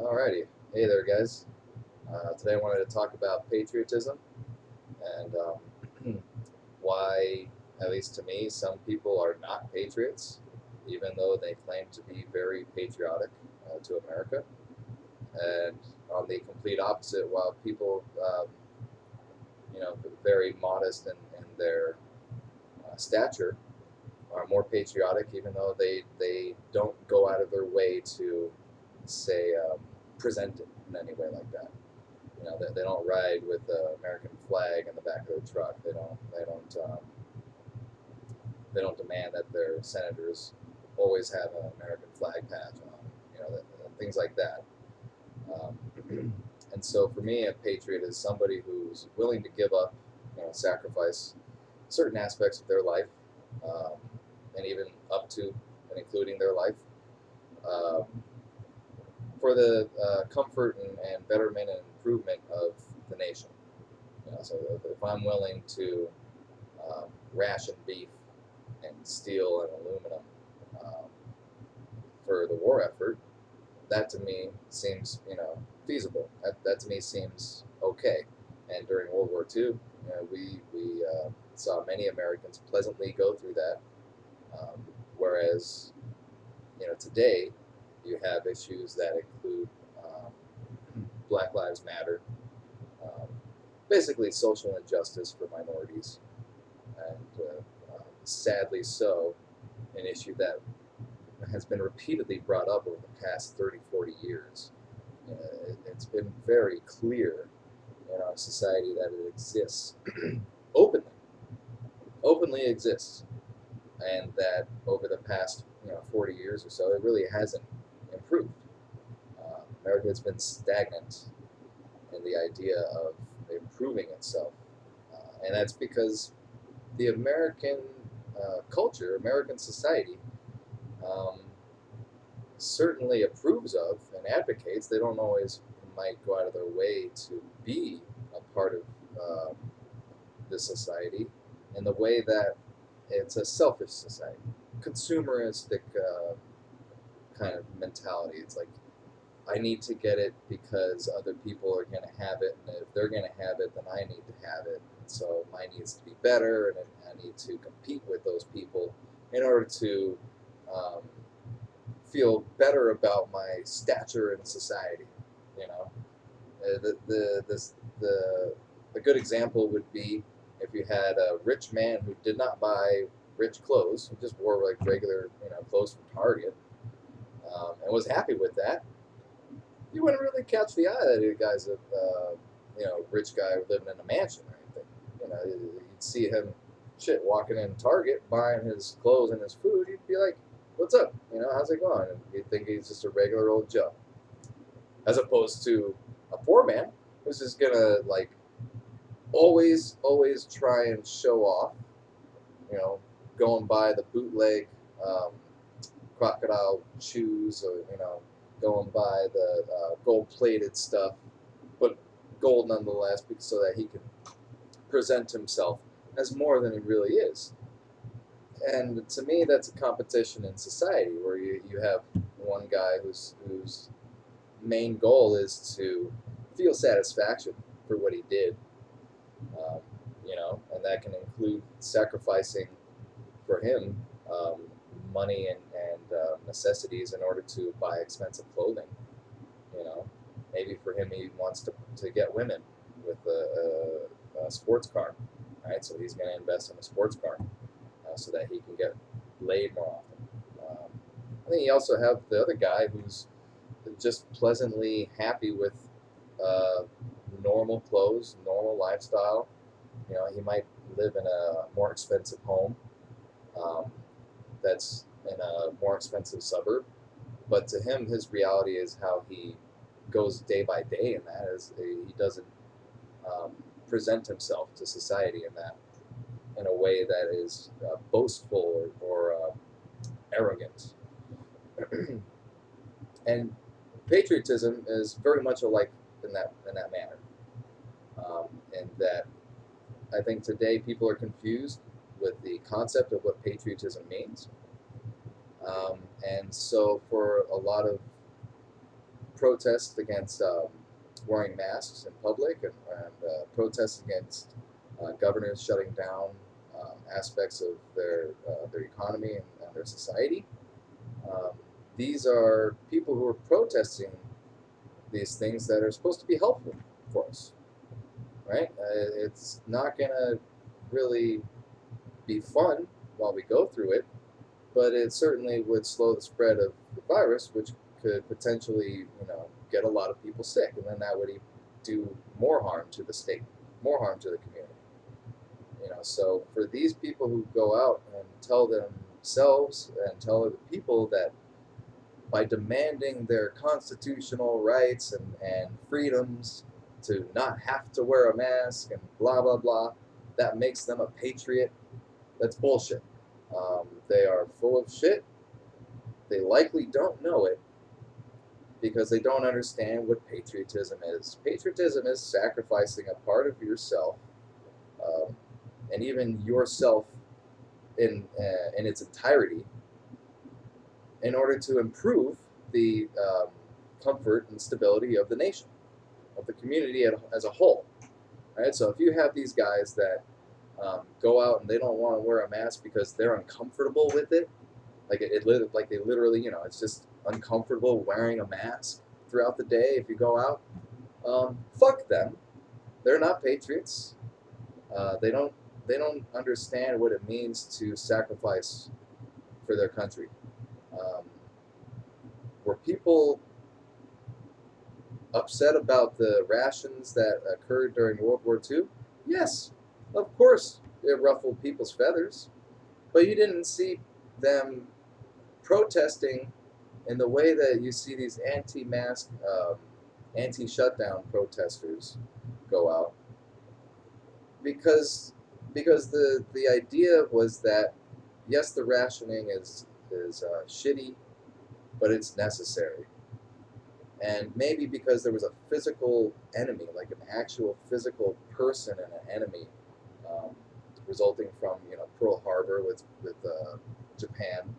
Alrighty. Hey there, guys. Today I wanted to talk about patriotism and why, at least to me, some people are not patriots, even though they claim to be very patriotic to America. And on the complete opposite, while people, very modest in their stature, are more patriotic, even though they don't go out of their way to, say, present it in any way like that. They don't ride with the American flag in the back of their truck. They don't demand that their senators always have an American flag patch on. Things like that. Um, and so for me, a patriot is somebody who's willing to give up, sacrifice certain aspects of their life, um, and even up to and including their life, um, for the comfort and betterment and improvement of the nation. So if I'm willing to ration beef and steel and aluminum um, for the war effort, that to me seems feasible. That to me seems okay. And during World War II, we saw many Americans pleasantly go through that, whereas today you have issues that include Black Lives Matter, um, basically social injustice for minorities, and sadly so, an issue that has been repeatedly brought up over the past 30, 40 years. It's been very clear in our society that it exists openly, openly exists, and that over the past 40 years or so, it really hasn't improved. America has been stagnant in the idea of improving itself, and that's because the American culture, American society, um, certainly approves of and advocates. They don't always might go out of their way to be a part of the society in the way that it's a selfish society, consumeristic kind of mentality. It's like I need to get it because other people are going to have it, and if they're going to have it, then I need to have it. And so mine needs to be better, and I need to compete with those people in order to um, feel better about my stature in society. You know, the a good example would be if you had a rich man who did not buy rich clothes, who just wore like regular clothes from Target, and was happy with that. You wouldn't really catch the eye that the guy's a rich guy living in a mansion or anything. You'd see him walking in Target buying his clothes and his food. You'd be like, "What's up? How's it going?" And you'd think he's just a regular old Joe, as opposed to a poor man who's just gonna like always try and show off. You know, go and buy the bootleg um, crocodile shoes, or go and buy the gold-plated stuff, but gold nonetheless, because so that he can present himself as more than he really is. And to me, that's a competition in society where you have one guy whose main goal is to feel satisfaction for what he did, um, and that can include sacrificing for him um, money and necessities in order to buy expensive clothing. You know, maybe for him he wants to get women with a sports car, right? So he's going to invest in a sports car so that he can get laid more often. I think you also have the other guy who's just pleasantly happy with uh, normal clothes, normal lifestyle. He might live in a more expensive home um, that's in a more expensive suburb, but to him, his reality is how he goes day by day in that. Is he doesn't um, present himself to society in that in a way that is boastful or arrogant. And patriotism is very much alike in that manner. And that I think today people are confused with the concept of what patriotism means. And so for a lot of protests against wearing masks in public, and protests against governors shutting down aspects of their economy and their society. Um, these are people who are protesting these things that are supposed to be helpful for us, right? It's not going to really be fun while we go through it, but it certainly would slow the spread of the virus, which could potentially, get a lot of people sick, and then that would do more harm to the state, more harm to the community. So for these people who go out and tell themselves and tell other people that by demanding their constitutional rights and freedoms to not have to wear a mask and blah blah blah, that makes them a patriot. That's bullshit. They are full of shit. They likely don't know it because they don't understand what patriotism is. Patriotism is sacrificing a part of yourself, um, and even yourself in its entirety, in order to improve the comfort and stability of the nation, of the community as a whole. Right? So if you have these guys that go out and they don't want to wear a mask because they're uncomfortable with it, like they literally, it's just uncomfortable wearing a mask throughout the day if you go out. Fuck them. They're not patriots. They don't understand what it means to sacrifice for their country. Um, were people upset about the rations that occurred during World War II? Yes, of course, it ruffled people's feathers, but you didn't see them protesting in the way that you see these anti-mask, anti-shutdown protesters go out, because the idea was that yes, the rationing is shitty, but it's necessary. And maybe because there was a physical enemy, like an actual physical person and an enemy, um, resulting from Pearl Harbor with Japan,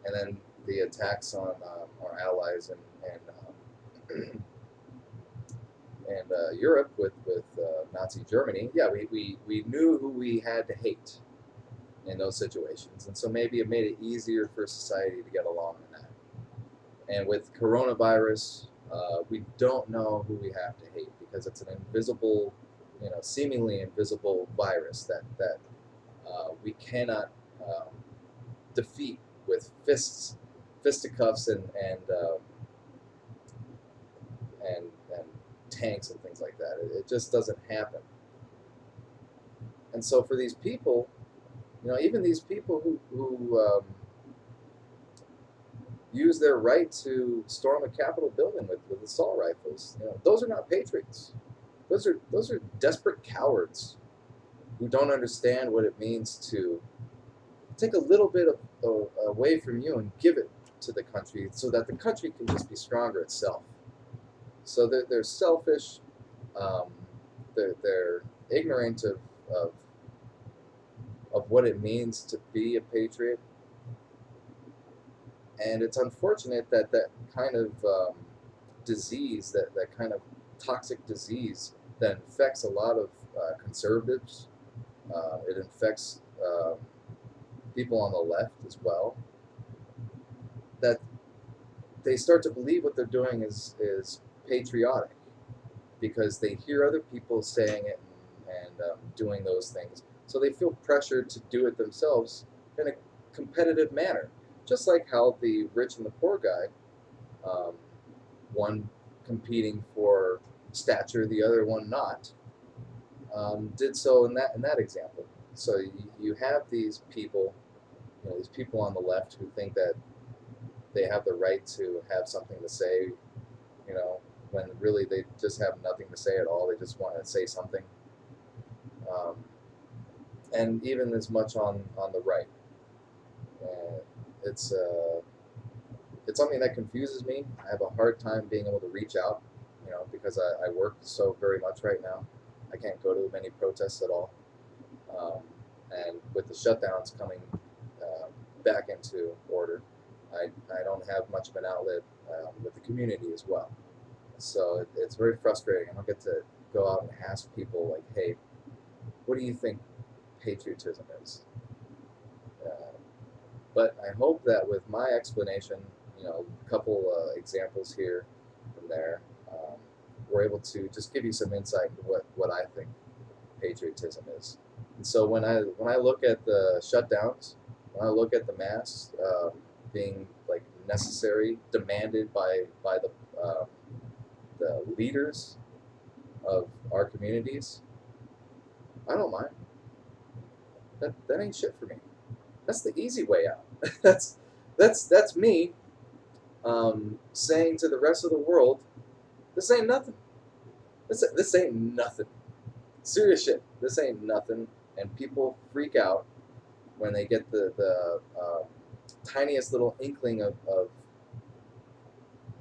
and then the attacks on our allies and Europe with Nazi Germany. Yeah, we knew who we had to hate in those situations, and so maybe it made it easier for society to get along in that. And with coronavirus, we don't know who we have to hate because it's an invisible, seemingly invisible virus that we cannot defeat with fisticuffs and tanks and things like that. It just doesn't happen. And so for these people, even these people who use their right to storm a Capitol building with assault rifles, those are not patriots. Those are desperate cowards who don't understand what it means to take a little bit away from you and give it to the country so that the country can just be stronger itself. So they're selfish. Um, they're ignorant of of what it means to be a patriot, and it's unfortunate that that kind of disease, that kind of toxic disease that infects a lot of conservatives. It infects people on the left as well. That they start to believe what they're doing is patriotic because they hear other people saying it and doing those things. So they feel pressured to do it themselves in a competitive manner. Just like how the rich and the poor guy, um, one competing for stature, the other one not, did so in that example. So you have these people, these people on the left who think that they have the right to have something to say, you know, when really they just have nothing to say at all. They just want to say something. Um, and even as much on the right. Uh, it's it's something that confuses me. I have a hard time being able to reach out, because I work so very much right now. I can't go to many protests at all. Um, and with the shutdowns coming back into order, I don't have much of an outlet with the community as well. So it's very frustrating. I don't get to go out and ask people like, hey, what do you think patriotism is? Uh, but I hope that with my explanation, a couple examples here and there, we're able to just give you some insight into what I think patriotism is. And so when I look at the shutdowns, when I look at the masks being like necessary, demanded by the leaders of our communities, I don't mind. That ain't shit for me. That's the easy way out. That's me saying to the rest of the world, this ain't nothing. This ain't nothing. Serious shit. This ain't nothing. And people freak out when they get the tiniest little inkling of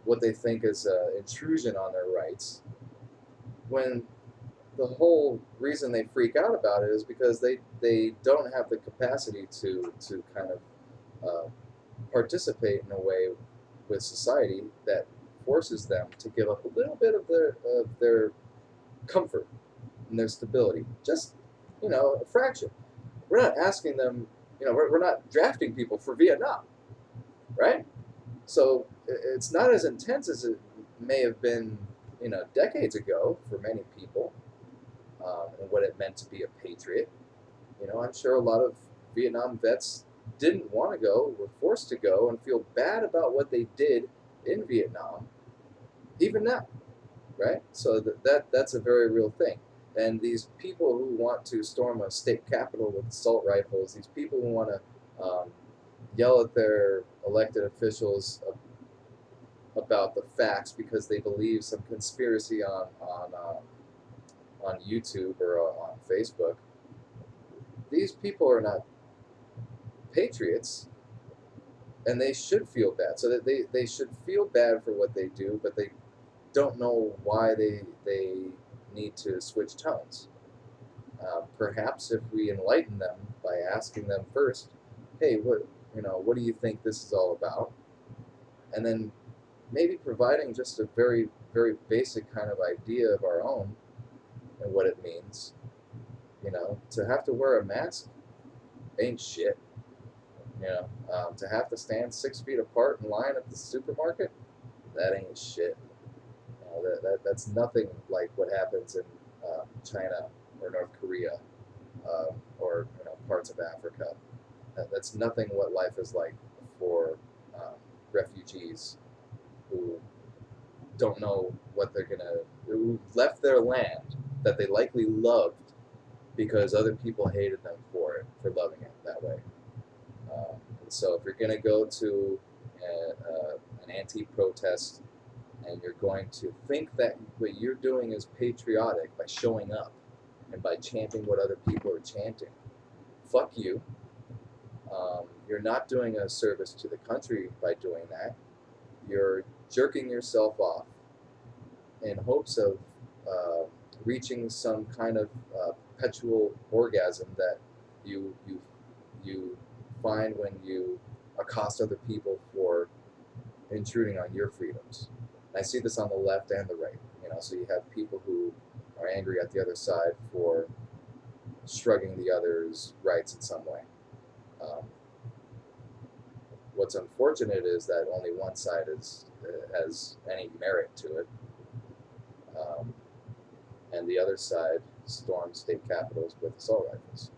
what they think is intrusion on their rights. When the whole reason they freak out about it is because they don't have the capacity to kind of participate in a way with society that forces them to give up a little bit of their comfort and their stability. Just, a fraction. We're not asking them, we're not drafting people for Vietnam, right? So it's not as intense as it may have been, decades ago for many people, and what it meant to be a patriot. I'm sure a lot of Vietnam vets didn't want to go, were forced to go, and feel bad about what they did in Vietnam, even now, right? So that's a very real thing. And these people who want to storm a state capitol with assault rifles, these people who want to yell at their elected officials about the facts because they believe some conspiracy on YouTube or on Facebook, these people are not patriots, and they should feel bad. So that they should feel bad for what they do, but they don't know why they need to switch tones. Perhaps if we enlighten them by asking them first, hey, what do you think this is all about? And then maybe providing just a very, very basic kind of idea of our own and what it means. To have to wear a mask ain't shit. To have to stand 6 feet apart in line at the supermarket, that ain't shit. That's nothing like what happens in China or North Korea or parts of Africa. That's nothing what life is like for refugees who don't know what they're gonna, who left their land that they likely loved because other people hated them for it, for loving it that way. And so if you're going to go to an anti-protest and you're going to think that what you're doing is patriotic by showing up and by chanting what other people are chanting, fuck you. You're not doing a service to the country by doing that. You're jerking yourself off in hopes of uh, reaching some kind of perpetual orgasm that you find when you accost other people for intruding on your freedoms. And I see this on the left and the right. So you have people who are angry at the other side for shrugging the other's rights in some way. Um, what's unfortunate is that only one side has any merit to it, um, and the other side storms state capitals with assault rifles.